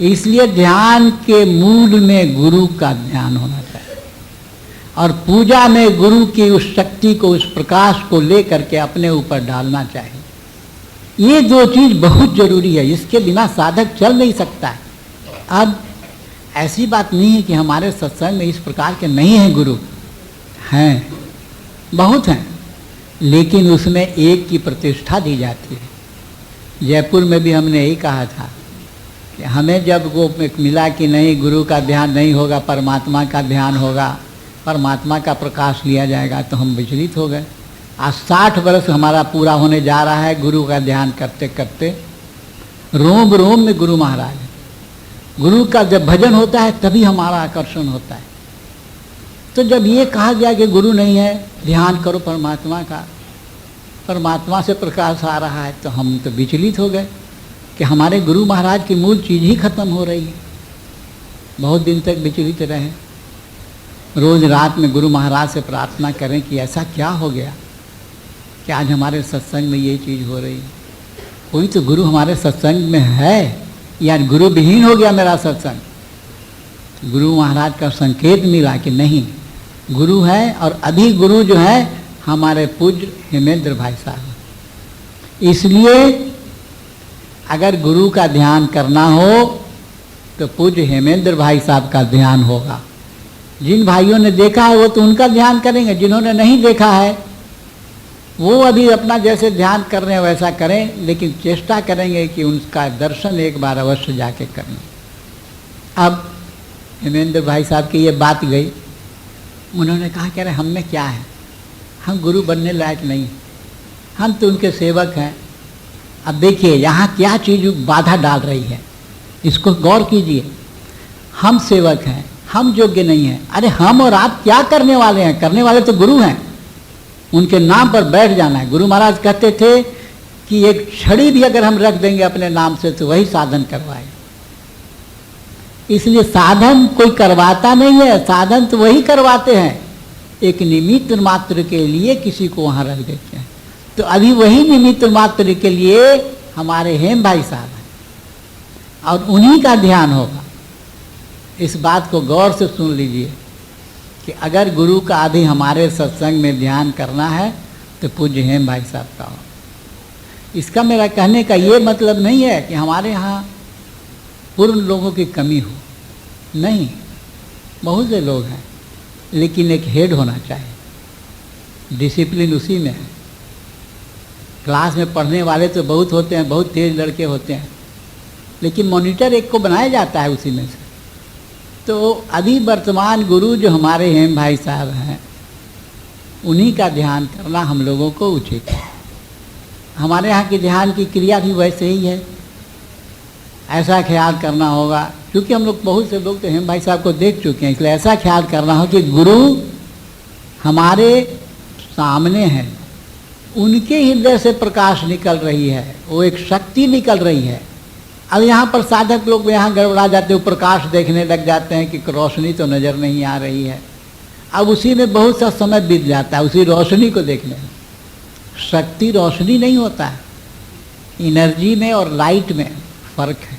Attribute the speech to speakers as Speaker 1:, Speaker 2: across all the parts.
Speaker 1: इसलिए ध्यान के मूल में गुरु का ध्यान होना चाहिए और पूजा में गुरु की उस शक्ति को, उस प्रकाश को लेकर के अपने ऊपर डालना चाहिए। ये दो चीज बहुत जरूरी है, इसके बिना साधक चल नहीं सकता है। अब ऐसी बात नहीं है कि हमारे सत्संग में इस प्रकार के नहीं हैं गुरु, हैं, बहुत हैं, लेकिन उसमें एक की प्रतिष्ठा दी जाती है। जयपुर में भी हमने यही कहा था कि हमें जब वो मिला कि नहीं, गुरु का ध्यान नहीं होगा, परमात्मा का ध्यान होगा, परमात्मा का प्रकाश लिया जाएगा, तो हम विचलित हो गए। आज 60 वर्ष हमारा पूरा होने जा रहा है गुरु का ध्यान करते करते। रोम रोम में गुरु महाराज है। गुरु का जब भजन होता है तभी हमारा आकर्षण होता है। तो जब ये कहा गया कि गुरु नहीं है, ध्यान करो परमात्मा का, परमात्मा से प्रकाश आ रहा है, तो हम तो विचलित हो गए कि हमारे गुरु महाराज की मूल चीज़ ही खत्म हो रही है। बहुत दिन तक विचलित रहे। रोज रात में गुरु महाराज से प्रार्थना करें कि ऐसा क्या हो गया कि आज हमारे सत्संग में ये चीज़ हो रही है। कोई तो गुरु हमारे सत्संग में है या गुरु विहीन हो गया मेरा सत्संग। गुरु महाराज का संकेत मिला कि नहीं, गुरु है, और अभी गुरु जो है हमारे पूज्य हेमेंद्र भाई साहब। इसलिए अगर गुरु का ध्यान करना हो तो पूज्य हेमेंद्र भाई साहब का ध्यान होगा। जिन भाइयों ने देखा है वो तो उनका ध्यान करेंगे, जिन्होंने नहीं देखा है वो अभी अपना जैसे ध्यान कर रहे हैं वैसा करें, लेकिन चेष्टा करेंगे कि उनका दर्शन एक बार अवश्य जाके करें। अब हेमेंद्र भाई साहब की ये बात गई, उन्होंने कहा कि अरे हम में क्या है, हम गुरु बनने लायक नहीं, हम तो उनके सेवक हैं। अब देखिए यहाँ क्या चीज़ बाधा डाल रही है, इसको गौर कीजिए। हम सेवक हैं, हम योग्य नहीं हैं। अरे हम और आप क्या करने वाले हैं? करने वाले तो गुरु हैं, उनके नाम पर बैठ जाना है। गुरु महाराज कहते थे कि एक छड़ी भी अगर हम रख देंगे अपने नाम से तो वही साधन करवाएगा। इसलिए साधन कोई करवाता नहीं है, साधन तो वही करवाते हैं, एक निमित्त मात्र के लिए किसी को वहाँ रख देते हैं। तो अभी वही निमित्त मात्र के लिए हमारे हेम भाई साहब हैं और उन्हीं का ध्यान होगा। इस बात को गौर से सुन लीजिए कि अगर गुरु का आदि हमारे सत्संग में ध्यान करना है तो पूज्य हेम भाई साहब का हो। इसका मेरा कहने का ये मतलब नहीं है कि हमारे यहाँ पूर्ण लोगों की कमी हो, नहीं, बहुत से लोग हैं, लेकिन एक हेड होना चाहिए। डिसिप्लिन उसी में है। क्लास में पढ़ने वाले तो बहुत होते हैं, बहुत तेज लड़के होते हैं, लेकिन मॉनिटर एक को बनाया जाता है उसी में से। तो अभी वर्तमान गुरु जो हमारे हेम भाई साहब हैं, उन्हीं का ध्यान करना हम लोगों को उचित है। हमारे यहाँ की ध्यान की क्रिया भी वैसे ही है, ऐसा ख्याल करना होगा, क्योंकि हम लोग बहुत से लोग तो हेम भाई साहब को देख चुके हैं, इसलिए ऐसा ख्याल करना हो कि गुरु हमारे सामने हैं, उनके हृदय से प्रकाश निकल रही है, वो एक शक्ति निकल रही है। अब यहाँ पर साधक लोग यहाँ गड़बड़ा जाते हैं, प्रकाश देखने लग जाते हैं कि रोशनी तो नज़र नहीं आ रही है। अब उसी में बहुत सा समय बीत जाता है, उसी रोशनी को देखने में। शक्ति रोशनी नहीं होता है, एनर्जी में और लाइट में फ़र्क है।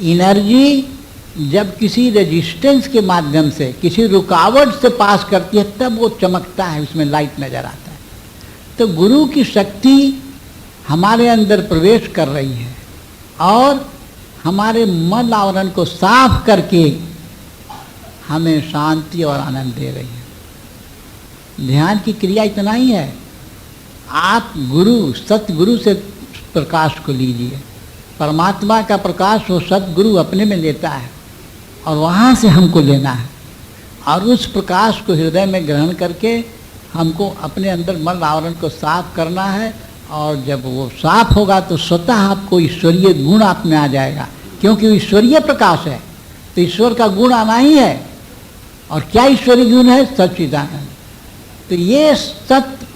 Speaker 1: एनर्जी जब किसी रेजिस्टेंस के माध्यम से, किसी रुकावट से पास करती है तब वो चमकता है, उसमें लाइट नज़र आता है। तो गुरु की शक्ति हमारे अंदर प्रवेश कर रही है और हमारे मन आवरण को साफ करके हमें शांति और आनंद दे रही है। ध्यान की क्रिया इतना ही है, आप गुरु सतगुरु से प्रकाश को लीजिए। परमात्मा का प्रकाश वो सतगुरु अपने में लेता है और वहाँ से हमको लेना है, और उस प्रकाश को हृदय में ग्रहण करके हमको अपने अंदर मन आवरण को साफ करना है। और जब वो साफ होगा तो स्वतः आपको ईश्वरीय गुण आप में आ जाएगा, क्योंकि ईश्वरीय प्रकाश है तो ईश्वर का गुण आना ही है। और क्या ईश्वरीय गुण है? सच्चिदानंद। तो ये सत्य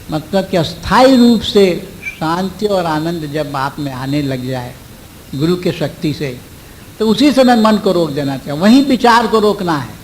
Speaker 1: मतलब कि अस्थायी रूप से शांति और आनंद जब आप में आने लग जाए गुरु के शक्ति से, तो उसी समय मन को रोक देना चाहिए, वहीं विचार को रोकना है।